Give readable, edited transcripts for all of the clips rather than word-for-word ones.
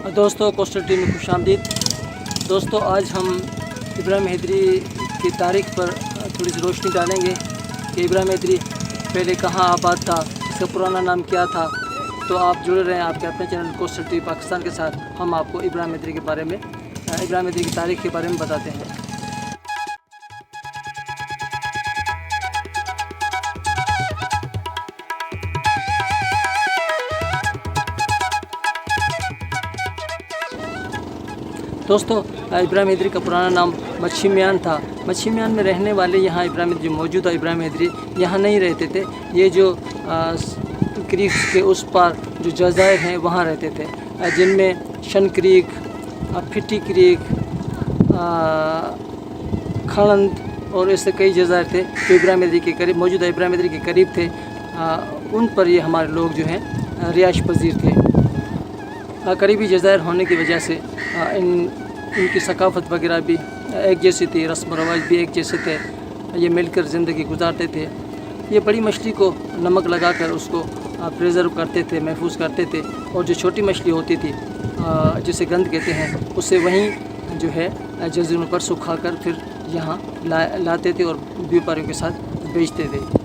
दोस्तों, coastal TV में खुशामदीद। दोस्तों, आज हम इब्राहिम हैदरी की तारीख पर थोड़ी सी रोशनी डालेंगे कि इब्राहिम हैदरी पहले कहाँ आबाद था, इसका पुराना नाम क्या था। तो आप जुड़े रहें आपके अपने चैनल कोस्टल टीवी पाकिस्तान के साथ। हम आपको इब्राहिम हैदरी के बारे में, इब्राहिम हैदरी की तारीख के बारे में बताते हैं। दोस्तों, इब्राहिम हैदरी का पुराना नाम मच्छी मियान था। मच्छी मियान में रहने वाले यहाँ इब्राहिम जो मौजूदा इब्राहिम हैदरी यहाँ नहीं रहते थे। ये जो क्रीक के उस पार जो जज़ायर हैं वहाँ रहते थे, जिनमें शन क्रीक, फिटी क्रीक, खड़ंद और ऐसे कई जज़ायर थे जो इब्राहिम हैदरी के करीब, मौजूदा इब्राहिम हैदरी के करीब थे। उन पर ये हमारे लोग जो हैं रिहाइश पजीर थे। करीबी जज़ायर होने की वजह से इनकी सकाफ़त वगैरह भी एक जैसी थी, रस्म रवाज भी एक जैसे थे। ये मिलकर ज़िंदगी गुजारते थे। ये बड़ी मछली को नमक लगाकर उसको प्रिजर्व करते थे, महफूज करते थे। और जो छोटी मछली होती थी जिसे गंद कहते हैं, उसे वहीं जो है जज़ीरों पर सुखाकर फिर यहाँ लाते थे और व्यापारियों के साथ बेचते थे।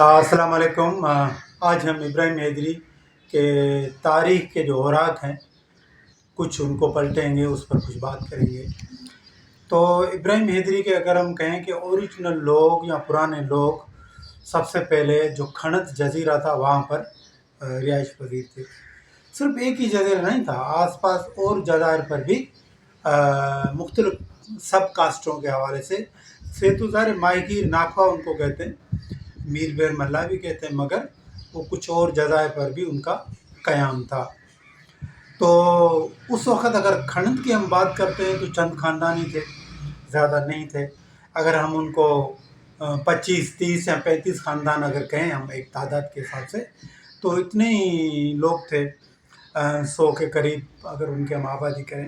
अस्सलाम वालेकुम। आज हम इब्राहिम हैदरी के तारीख़ के जो औराक हैं कुछ उनको पलटेंगे, उस पर कुछ बात करेंगे। तो इब्राहिम हैदरी के अगर हम कहें कि ओरिजिनल लोग या पुराने लोग, सबसे पहले जो खड़ंद जजीरा था वहाँ पर रिहाइश पजीर थे। सिर्फ एक ही जजीरा नहीं था, आसपास और जज़ायर पर भी मुख्तलिफ सब कास्टों के हवाले से सेतुज़ार माहीगीर नाखवा उनको कहते हैं, मीर बेर मल्ला भी कहते हैं, मगर वो कुछ और जज़ायर पर भी उनका क़याम था। तो उस वक़्त अगर खड़ंद की हम बात करते हैं तो चंद ख़ानदान ही थे, ज़्यादा नहीं थे। अगर हम उनको 25, 30 या 35 ख़ानदान अगर कहें हम एक तादाद के हिसाब से, तो इतने ही लोग थे, 100 के करीब अगर उनकी हम आबादी करें।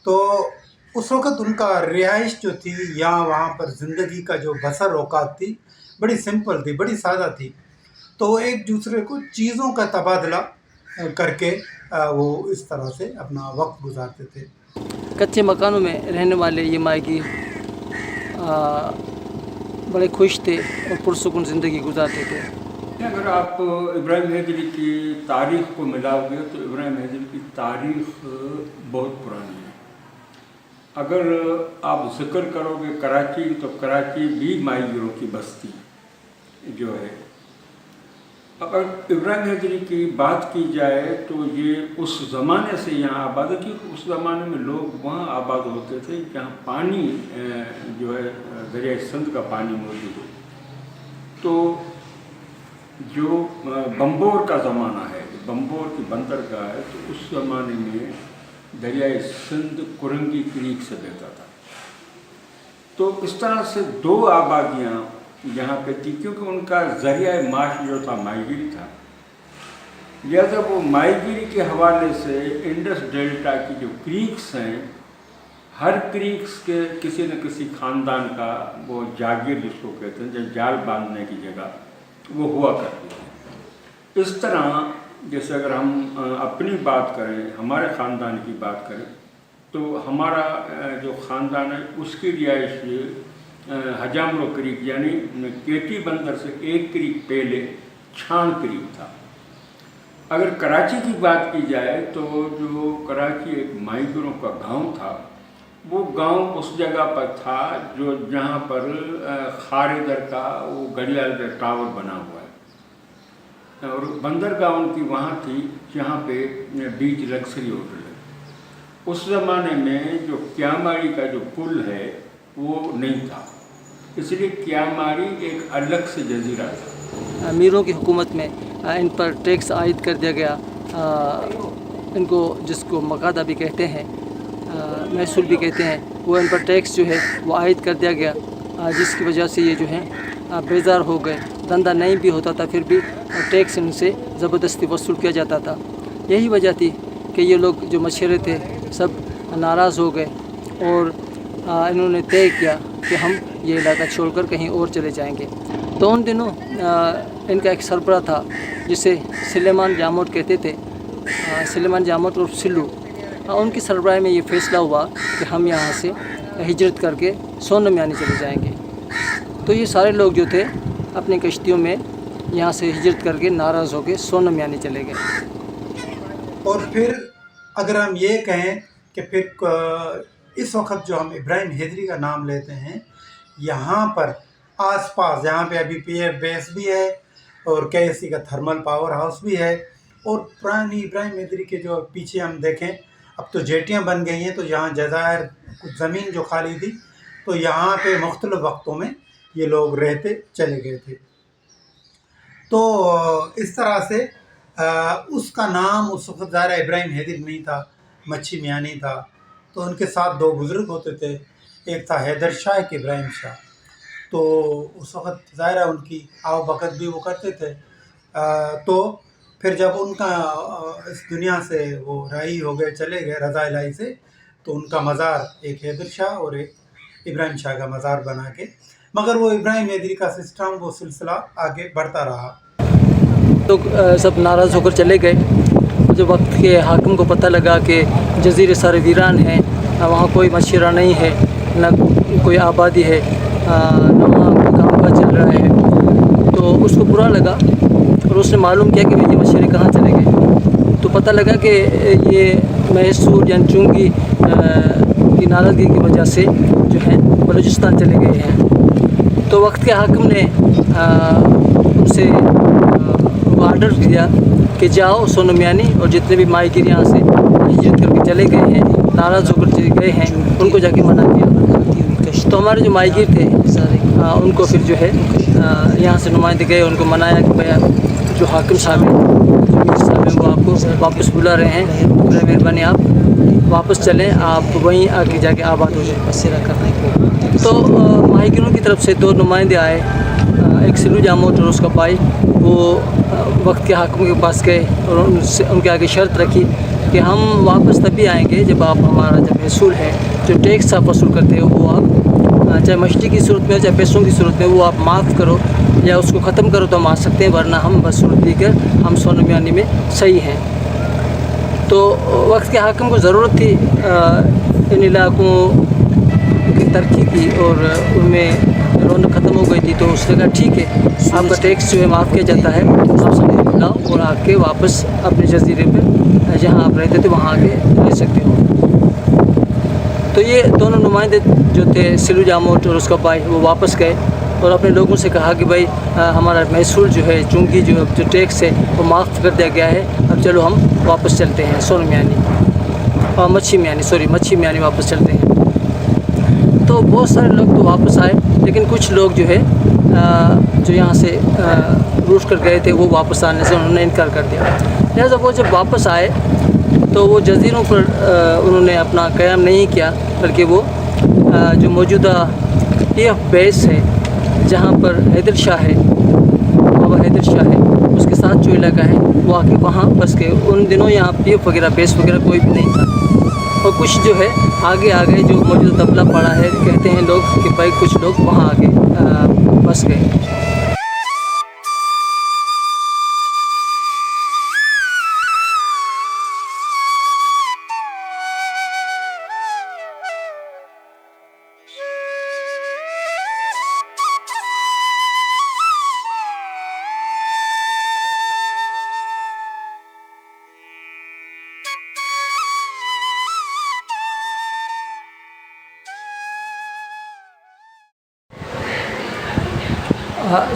तो उस वक़्त उनका रिहाइश जो थी या वहाँ पर ज़िंदगी का जो बसर औकात थी बड़ी सिंपल थी, बड़ी सादा थी। तो वो एक दूसरे को चीज़ों का तबादला करके वो इस तरह से अपना वक्त गुजारते थे। कच्चे मकानों में रहने वाले ये माहीगीर बड़े खुश थे और पुरसुकून ज़िंदगी गुजारते थे। अगर आप इब्राहिम हैदरी की तारीख़ को मिलाओगे तो इब्राहिम हैदरी की तारीख़ बहुत पुरानी है। अगर आप जिक्र करोगे कराची, तो कराची भी माहीगीरों की बस्ती जो है। अगर इब्राहिम हैदरी की बात की जाए तो ये उस ज़माने से यहाँ आबाद थी। उस ज़माने में लोग वहाँ आबाद होते थे जहाँ पानी जो है दरिया सिंध का पानी मौजूद है। तो जो बम्बोर का ज़माना है, बम्बोर की बंदरगाह है, तो उस ज़माने में दरियाए सिंध कुरंगी क्रीक से बहता था। तो इस तरह से दो आबादियाँ यहाँ पे थी, क्योंकि उनका ज़रिया माश जो था माहीगीरी था। लिहाजा वो माहीगीरी के हवाले से इंडस डेल्टा की जो क्रीक्स हैं, हर क्रीक्स के किसी न किसी ख़ानदान का वो जागीर जिसको कहते हैं, जब जाल बांधने की जगह, वो हुआ करती है। इस तरह जैसे अगर हम अपनी बात करें, हमारे ख़ानदान की बात करें, तो हमारा जो ख़ानदान है उसकी रिहाइश हजामरो क्रीक यानी केटी बंदर से एक क्रीक पहले छान क्रीक था। अगर कराची की बात की जाए तो जो कराची एक माहीगीरों का गांव था, वो गांव उस जगह पर था जो जहां पर खारिदर का वो घड़ियाल टावर बना हुआ है, और बंदरगाह उनकी वहाँ थी जहाँ पे बीच लग्जरी होटल है। उस ज़माने में जो क्यामारी का जो पुल है वो नहीं था, इसलिए क्यामारी एक अलग से जजीरा था। अमीरों की हुकूमत में इन पर टैक्स आयद कर दिया गया। इनको जिसको मकादा भी कहते हैं, महसूल भी कहते हैं, वो इन पर टैक्स जो है वो आयद कर दिया गया, जिसकी वजह से ये जो है बेजार हो गए, धंधा नहीं भी होता था फिर भी टैक्स इनसे ज़बरदस्ती वसूल किया जाता था। यही वजह थी कि ये लोग जो मछुआरे थे सब नाराज़ हो गए और इन्होंने तय किया कि हम ये इलाका छोड़कर कहीं और चले जाएंगे। तो उन दिनों इनका एक सरबराह था जिसे सुलेमान जामोट कहते थे, सुलेमान जामोट और सिल्लू। उनकी सरबराही में ये फ़ैसला हुआ कि हम यहाँ से हिजरत करके सोनम्यानी चले जाएंगे। तो ये सारे लोग जो थे अपनी कश्तियों में यहाँ से हिजरत करके नाराज़ होकर सोनम्यानी चले गए। और फिर अगर हम ये कहें कि फिर इस वक्त जो हम इब्राहिम हैदरी का नाम लेते हैं, यहाँ पर आसपास जहाँ पे अभी पीएफ बेस भी है और केएससी का थर्मल पावर हाउस भी है, और पुरानी इब्राहिम हैदरी के जो पीछे हम देखें अब तो जेटियाँ बन गई हैं, तो यहाँ जज़ायर कुछ ज़मीन जो खाली थी तो यहाँ पे मुख्तलिफ़ वक्तों में ये लोग रहते चले गए थे। तो इस तरह से उसका नाम उस वक्त ज़ाहिर इब्राहिम हैदरी नहीं था, मच्छी मियानी था। तो उनके साथ दो बुज़ुर्ग होते थे, एक था हैदर शाह, एक इब्राहिम शाह। तो उस वक्त ज़ाहिर उनकी आव भगत भी वो करते थे। तो फिर जब उनका इस दुनिया से वो राही हो गए, चले गए रज़ा इलाही से, तो उनका मज़ार एक हैदर शाह और एक इब्राहिम शाह का मज़ार बना के, मगर वो इब्राहिम हैदरी का सिस्टम वो सिलसिला आगे बढ़ता रहा। लोग सब नाराज़ होकर चले गए। जब वक्त के हाकिम को पता लगा कि जजीरे सारे वीरान हैं, वहाँ कोई मशवरा नहीं है, न कोई आबादी है, न वहाँ काम काज चल रहा है, तो उसको बुरा लगा और उसने मालूम किया कि ये मशवरे कहाँ चले गए। तो पता लगा कि ये मैसूर यानी चुंगी की नाराज़गी की वजह से जो है बलूचिस्तान चले गए हैं। तो वक्त के हाकिम ने उनसे ऑर्डर दिया कि जाओ सोनम्यानी और जितने भी माहिर यहाँ से हिजरत करके चले गए हैं, नाराज़ होकर चले गए हैं, उनको जाके मना किया। तो हमारे जो माहिर थे उनको फिर जो है यहाँ से नुमाइंदे गए, उनको मनाया कि भैया जो हाकिम साहब हैं, जो मीर साहब हैं, वो आपको वापस बुला रहे हैं, बड़ी मेहरबानी आप वापस चलें, आप वहीं आके जाके आबाद हो जाए बसेरा करने को। तो माहिरों की तरफ से दो नुमाइंदे आए, एक सिल्लू जामोट और उसका भाई। वो वक्त के हाकिम के पास गए और उनसे उनके आगे शर्त रखी कि हम वापस तभी आएंगे जब आप हमारा जो महसूल है, जो टैक्स आप वसूल करते हो, वो आप चाहे मछली की सूरत में हो चाहे पैसों की सूरत में, वो आप माफ़ करो या उसको ख़त्म करो तो हम आ सकते हैं, वरना हम वसूल देकर हम सोनम्यानी में सही हैं। तो वक्त के हाकिम को ज़रूरत थी इन इलाकों की तरक्की की और उनमें रौनक ख़त्म हो गई थी। तो उसने कहा ठीक है, आपका टैक्स जो है माफ़ किया जाता है, आप सबको बुलाओ और आके वापस अपने जजीरे पे जहाँ आप रहते थे वहाँ आके रह सकते हो। तो ये दोनों नुमाइंदे जो थे सिल्लू जामोट और उसका भाई, वो वापस गए और अपने लोगों से कहा कि भाई हमारा महसूल जो है, चूँकि जो टैक्स है वो माफ़ कर दिया गया है, अब चलो हम वापस चलते हैं सोनम्यानी और मच्छी मियानी वापस चलते हैं। तो बहुत सारे लोग तो वापस आए, लेकिन कुछ लोग जो है जो यहाँ से रूठ कर गए थे, वो वापस आने से उन्होंने इनकार कर दिया। लिहाजा वो जब वापस आए तो वो जजीरों पर उन्होंने अपना क़याम नहीं किया, बल्कि वो जो मौजूदा पीएफ बेस है जहाँ पर हैदर शाह है, बाबा हैदर शाह है, उसके साथ जो इलाका है वो आके वहाँ बस गए। उन दिनों यहाँ पीएफ वगैरह बेस वगैरह कोई भी नहीं था और कुछ जो है आगे आ गए, जो मौजूदा तबला पड़ा है, कहते हैं लोग कि भाई कुछ लोग वहाँ आगे बस गए।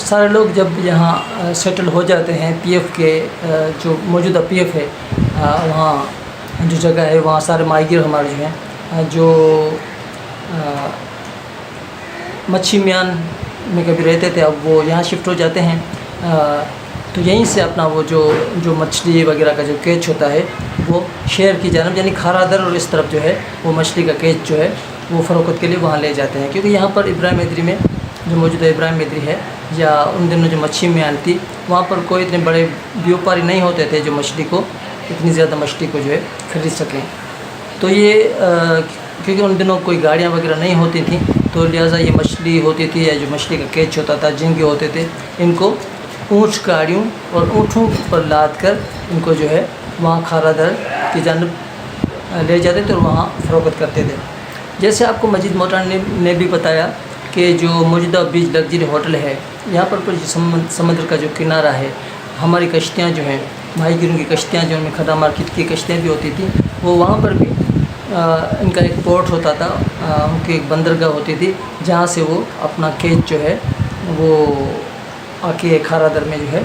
सारे लोग जब यहाँ सेटल हो जाते हैं, पीएफ के जो मौजूदा पीएफ है वहाँ जो जगह है, वहाँ सारे माहिर हमारे जो हैं जो मच्छी मियान में कभी रहते थे, अब वो यहाँ शिफ्ट हो जाते हैं। तो यहीं से अपना वो जो मछली वगैरह का जो कैच होता है वो शहर की जानब यानी खारादर और इस तरफ जो है वो मछली का कैच जो है वो फ़रोख्त के लिए वहाँ ले जाते हैं, क्योंकि यहाँ पर इब्राहिम हैदरी में जो मौजूदा इब्राहिम हैदरी है या उन दिनों जो मच्छी में आती, वहाँ पर कोई इतने बड़े व्यापारी नहीं होते थे जो मछली को, इतनी ज़्यादा मछली को जो है खरीद सकें। तो ये क्योंकि उन दिनों कोई गाड़ियाँ वगैरह नहीं होती थी, तो लिहाजा ये मछली होती थी या जो मछली का कैच होता था, झींगे होते थे, इनको ऊँट गाड़ियों और ऊँटों पर लाद कर इनको जो है वहाँ खारादर की जानब ले जाते थे और वहाँ फ़रोख्त करते थे। जैसे आपको मजीद मोटान ने भी बताया कि जो मौजूदा बीच लग्जरी होटल है, यहाँ पर समुद्र का जो किनारा है, हमारी कश्तियाँ जो हैं, माहीगीरों की कश्तियाँ जो उनमें खड़ा मार्केट की कश्तियाँ भी होती थी, वो वहाँ पर भी इनका एक पोर्ट होता था, उनकी एक बंदरगाह होती थी, जहाँ से वो अपना कैच जो है वो आके खारादर में जो है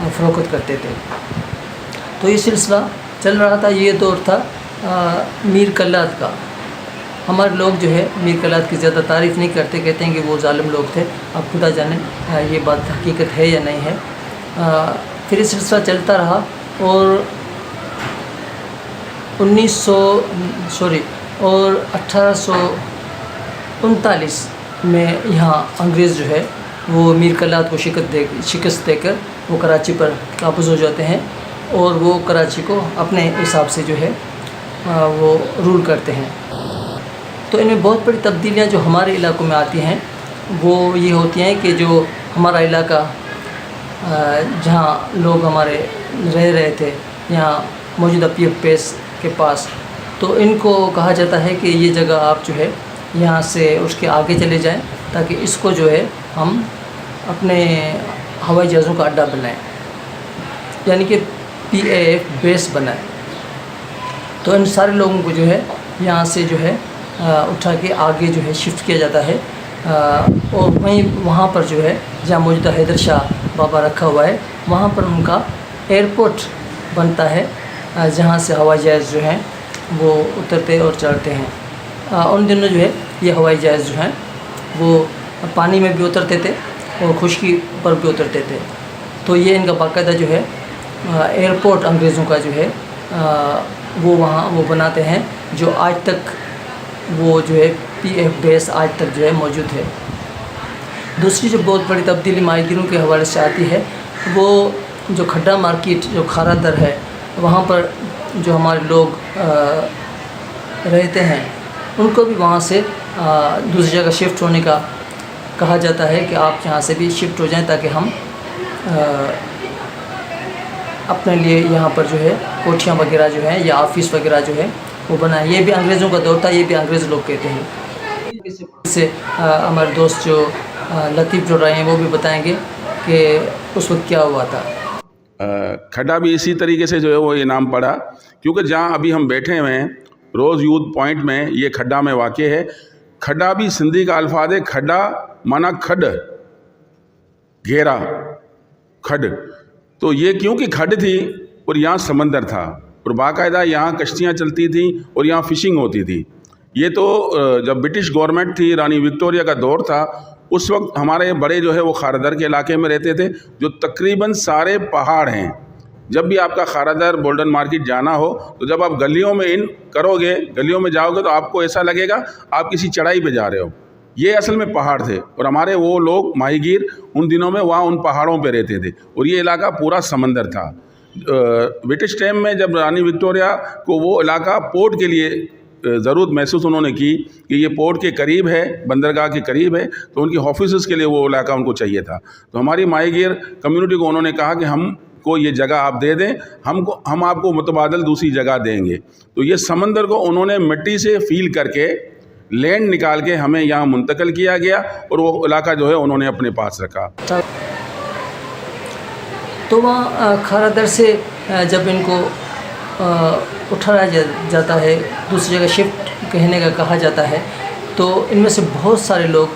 फ़रोख्त करते थे। तो ये सिलसिला चल रहा था। ये दौर था मीर कल्लाद का। हमारे लोग जो है मीर कल्लाद की ज़्यादा तारीफ़ नहीं करते, कहते हैं कि वो ज़ालिम लोग थे। अब खुदा जाने ये बात हकीकत है या नहीं है। फिर ये सिलसिला चलता रहा और 1839 में यहाँ अंग्रेज़ जो है वो मीर कल्लाद को शिकस्त देकर वो कराची पर काबूज़ हो जाते हैं और वो कराची को अपने हिसाब से जो है वो रूल करते हैं। तो इनमें बहुत बड़ी तब्दीलियाँ जो हमारे इलाकों में आती हैं वो ये होती हैं कि जो हमारा इलाका जहाँ लोग हमारे रह रहे थे, यहाँ मौजूदा पीएफ बेस के पास, तो इनको कहा जाता है कि ये जगह आप जो है यहाँ से उसके आगे चले जाएं ताकि इसको जो है हम अपने हवाई जहाज़ों का अड्डा बनाएं, यानी कि PAF बेस बनाएं। तो इन सारे लोगों को जो है यहाँ से जो है उठा के आगे जो है शिफ्ट किया जाता है और वहीं वहाँ पर जो है जहाँ मौजूदा हैदर शाह बाबा रखा हुआ है, वहाँ पर उनका एयरपोर्ट बनता है जहाँ से हवाई जहाज़ जो हैं वो उतरते और चढ़ते हैं। उन दिनों जो है ये हवाई जहाज़ जो हैं वो पानी में भी उतरते थे और खुश्की पर भी उतरते थे। तो ये इनका बाकायदा जो है एयरपोर्ट अंग्रेज़ों का जो है वो वहाँ वो बनाते हैं, जो आज तक वो जो है PF बेस आज तक जो है मौजूद है। दूसरी जो बहुत बड़ी तब्दीली माहीगीरों के हवाले से आती है, वो जो खड्डा मार्केट जो खारादर है, वहाँ पर जो हमारे लोग रहते हैं उनको भी वहाँ से दूसरी जगह शिफ्ट होने का कहा जाता है कि आप यहाँ से भी शिफ्ट हो जाएं ताकि हम अपने लिए यहाँ पर जो है कोठियाँ वगैरह जो है या ऑफिस वगैरह जो है वो बनाए। ये भी अंग्रेज़ों का दौर था, ये भी अंग्रेज़ लोग कहते हैं। इससे हमारे दोस्त जो लतीफ़ जो रहे हैं वो भी बताएंगे कि उस वक्त क्या हुआ था। खड्डा भी इसी तरीके से जो है वो ये नाम पड़ा, क्योंकि जहाँ अभी हम बैठे हुए हैं रोज़ यूथ पॉइंट में, ये खड्डा में वाक़ है। खड्डा भी सिंधी का अल्फाज है। खड्डा माना खड, घेरा, खड। तो ये क्योंकि खड थी और यहाँ समंदर था और बाकायदा यहाँ कश्तियाँ चलती थी और यहाँ फ़िशिंग होती थी। ये तो जब ब्रिटिश गवर्नमेंट थी, रानी विक्टोरिया का दौर था, उस वक्त हमारे बड़े जो है वो खारादर के इलाके में रहते थे, जो तकरीबन सारे पहाड़ हैं। जब भी आपका खारादर बोल्डन मार्केट जाना हो तो जब आप गलियों में इन करोगे, गलियों में जाओगे तो आपको ऐसा लगेगा आप किसी चढ़ाई पे जा रहे हो। ये असल में पहाड़ थे और हमारे वो लोग माहीगीर उन दिनों में वहाँ उन पहाड़ों पे रहते थे और ये इलाका पूरा समंदर था। ब्रिटिश टाइम में जब रानी विक्टोरिया को वो इलाका पोर्ट के लिए ज़रूरत महसूस उन्होंने की कि ये पोर्ट के करीब है, बंदरगाह के करीब है, तो उनकी ऑफिस के लिए वो इलाका उनको चाहिए था। तो हमारी माहीगीर कम्युनिटी को उन्होंने कहा कि हमको ये जगह आप दे दें, हम आपको मुतबादल दूसरी जगह देंगे। तो ये समंदर को उन्होंने मिट्टी से फील करके लैंड निकाल के हमें यहाँ मुंतकिल किया गया और वो इलाका जो है उन्होंने अपने पास रखा। तो वहाँ खारादर से जब इनको उठाया जाता है, दूसरी जगह शिफ्ट कहने का कहा जाता है, तो इनमें से बहुत सारे लोग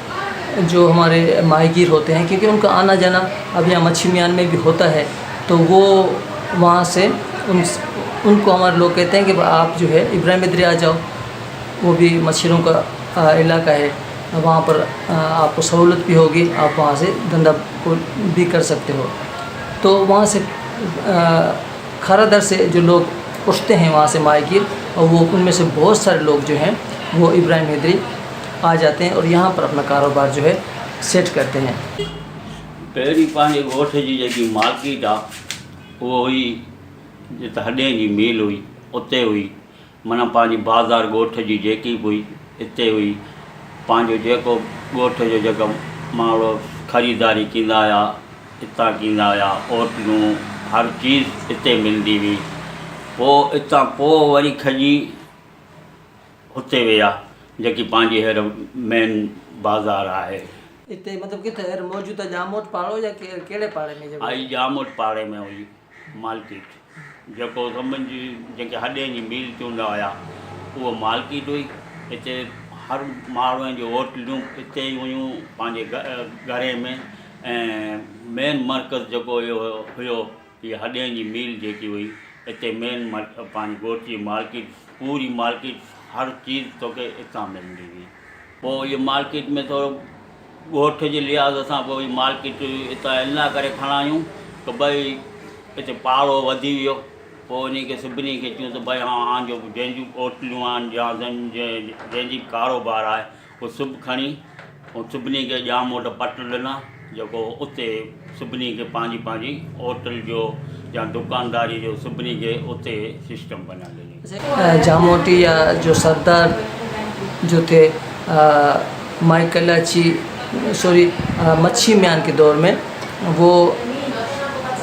जो हमारे माहीगीर होते हैं, क्योंकि उनका आना जाना अब यहाँ मच्छी मियान में भी होता है, तो वो वहाँ से उनको हमारे लोग कहते हैं कि आप जो है इब्राहिम दरिया आ जाओ, वो भी मच्छरों का इलाका है, वहाँ पर आपको सहूलत भी होगी, आप वहाँ से धंधा को भी कर सकते हो। तो वहाँ से खारादर से जो लोग उठते हैं वहाँ से माहीगीर, और वो उनमें से बहुत सारे लोग जो हैं वो इब्राहिम हैदरी आ जाते हैं और यहाँ पर अपना कारोबार जो है सेट करते हैं। पहिरीं पंहिंजे ॻोठ जी जेकी मार्केट आहे उहो हुई जिते हॾे जी मिल हुई उते हुई, माना पंहिंजी बाज़ार ॻोठ जी जेकी बि हुई हिते हुई। पंहिंजो जेको ॻोठ जो जेको माण्हू ख़रीदारी कंदा हुआ हितां कंदा हुआ, होटलूं हर चीज़ हिते मिलंदी हुई। पोइ हितां पोइ वरी खजी हुते विया जेकी पंहिंजी हींअर मेन बाज़ार आहे। हिते मतिलबु किथे मौजूदा जामोट पाड़ो या कहिड़े पाड़े में? आई जामोट पाड़े में हुई मार्केट, जेको सभिनि जी जेके हॾे जी मिल चवंदा हुआ उहो मार्केट हुई। हिते हर माण्हुनि जूं होटलूं हिते ई हुयूं पंहिंजे घरे में। ऐं मेन मर्कज़ जेको इहो हुयो इहा हॾे जी मिल जेकी हुई हिते मेन पंहिंजी ॻोठ जी मार्केट, पूरी मार्केट हर चीज़ तोखे हितां मिलंदी हुई। पोइ इहो मार्केट में थोरो ॻोठ जे लिहाज़ सां पोइ मार्केट हितां इन करे खणा आहियूं त भई हिते पाड़ो वधी वियो। पोइ उन खे सभिनी खे चयूं त भई हां जो जंहिंजूं होटलूं आहिनि या जंहिंजी कारोबार आहे उहो सभु खणी ऐं सभिनी खे जामोट पट ॾिना, जेको उते सभिनी खे पंहिंजी पंहिंजी होटल जो या दुकानदारी जो सभिनी खे उते सिस्टम बना ॾिनी। जामोटी या जो सरदार जो थे माइकलाची मच्छी म्यान के दौर में वो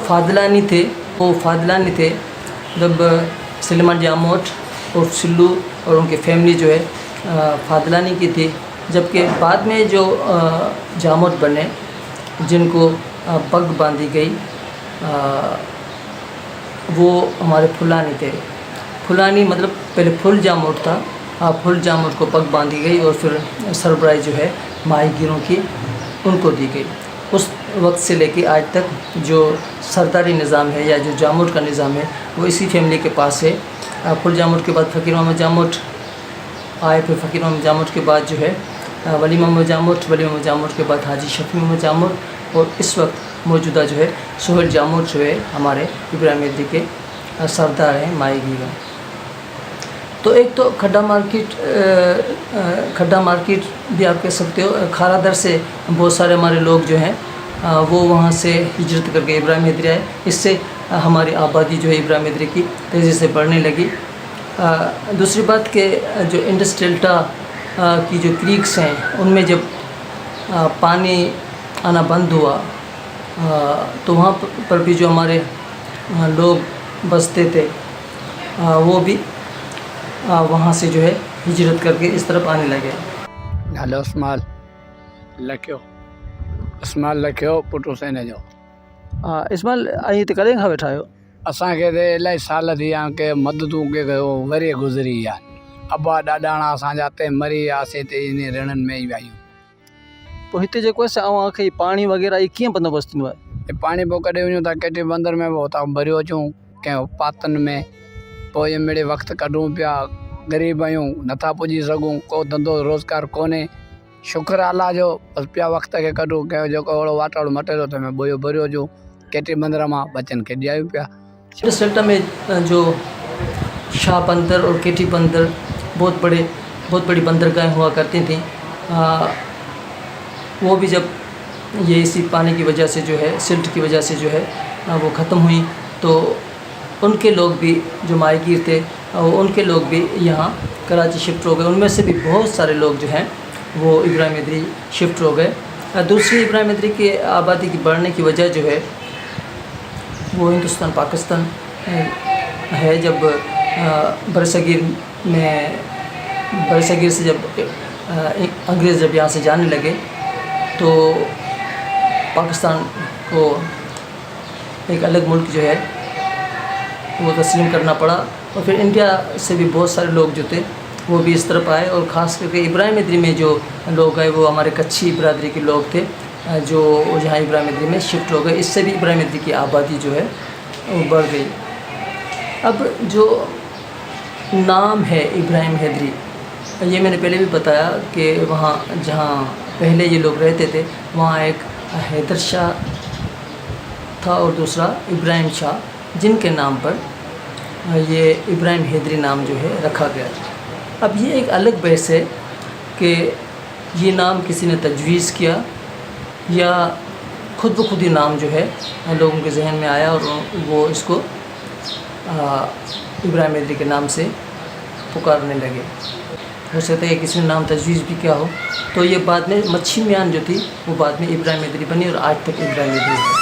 फादलानी थे। वो फादलानी थे जब सलीमान जामोट और सिल्लू और उनकी फैमिली जो है फादलानी की थी। जबकि बाद में जो जामोट बने जिनको पग बांधी गई वो हमारे फुलानी थे। फुलानी मतलब पहले फुल जामोट था, फुल जामोट को पग बांधी गई और फिर सरबराही जो है माहीगीरों की उनको दी गई। उस वक्त से लेके आज तक जो सरदारी निज़ाम है या जो जामोट का निज़ाम है वो इसी फैमिली के पास है। फुल जामोट के बाद फ़कीर मोहम्मद जामोट आए, फिर फ़कीर मोहम्मद जामोट के बाद जो है वली मोहम्मद जामोट, वली मोहम्मद जामोट के बाद हाजी शफी मोहम्मद जामोट, और इस वक्त मौजूदा जो है सोहेल जामोट जो है हमारे इब्राहिम हैदरी के सरदार हैं, माहीगीर। तो एक तो खड्डा मार्केट भी आप कह सकते हो। खारादर से बहुत सारे हमारे लोग जो हैं वो वहाँ से हिजरत करके इब्राहिम हैदरी आए। इससे हमारी आबादी जो है इब्राहिम हैदरी की तेज़ी से बढ़ने लगी। दूसरी बात कि जो इंडस डेल्टा की जो क्रीक्स हैं उनमें जब पानी आना बंद हुआ तो वहाँ पर भी जो हमारे लोग बसते थे वो भी वहाँ से जो है हिजरत करके इस तरफ आने लगे। नालो इस्माइल लखियो पुटु सेन जो। इस्माइल आई तो कॾहिं खां वेठा आहियो? असांखे त इलाही साल थी विया के मददूं के कयो, वरी गुज़री आहे। अबा ॾाॾाणा असांजा ते मरी वियासीं त इन ऋणनि में ई आहियूं। पोइ हिते जेको आहे अव्हांखे पाणी वग़ैरह ई कीअं बंदोबस्तु थींदो आहे? पाणी पोइ कॾहिं वञूं था केटी बंदर में पोइ हुतां भरियो अचूं कंहिं पातनि में। पोइ मिड़े वक़्तु कढूं पिया, ग़रीब आहियूं, नथा पुॼी सघूं, को धंधो रोज़गार कोन्हे। शुक्र अल्लाह जो बसि पिया वक़्त खे कढूं, कंहिं जेको अहिड़ो वाटाड़ो मटेरियो त में बोयो भरियो अचूं, केटी बंदर मां बचनि खे ॾियायूं पिया। इंडस डेल्टा में जो शाह बंदर और केटी बंदर बहुत बड़ी बंदरगाहें हुआ करती थी। वो भी जब ये इसी पानी की वजह से जो है, सिल्ट की वजह से जो है वो ख़त्म हुई तो उनके लोग भी जो माहीगीर थे उनके लोग भी यहाँ कराची शिफ्ट हो गए। उनमें से भी बहुत सारे लोग जो हैं वो इब्राहिम हैदरी शिफ्ट हो गए। दूसरी इब्राहिम हैदरी की आबादी की बढ़ने की वजह जो है वो हिंदुस्तान पाकिस्तान है। जब बरसगीर से जब अंग्रेज़ जब यहाँ से जाने लगे तो पाकिस्तान को एक अलग मुल्क जो है वो तस्लीम करना पड़ा। और फिर इंडिया से भी बहुत सारे लोग जो थे वो भी इस तरफ आए, और ख़ास करके इब्राहिम हैदरी में जो लोग आए वो हमारे कच्छी बिरादरी के लोग थे जो यहाँ इब्राहिम हैदरी में शिफ्ट हो गए। इससे भी इब्राहिम हैदरी की आबादी जो है वो बढ़ गई। अब जो नाम है इब्राहिम हैदरी, ये मैंने पहले भी बताया कि वहाँ जहाँ पहले ये लोग रहते थे वहाँ एक हैदर शाह था और दूसरा इब्राहिम शाह, जिनके नाम पर ये इब्राहिम हैदरी नाम जो है रखा गया। अब ये एक अलग बहस है कि ये नाम किसी ने तजवीज़ किया या खुद ब खुद ही नाम जो है लोगों के जहन में आया और वो इसको इब्राहिम हैदरी के नाम से पुकारने लगे। हो सकता है किसी ने नाम तजवीज़ भी किया हो। तो ये बाद में मच्छी मियान जो थी वो बाद में इब्राहिम हैदरी बनी और आज तक इब्राहिम हैदरी है।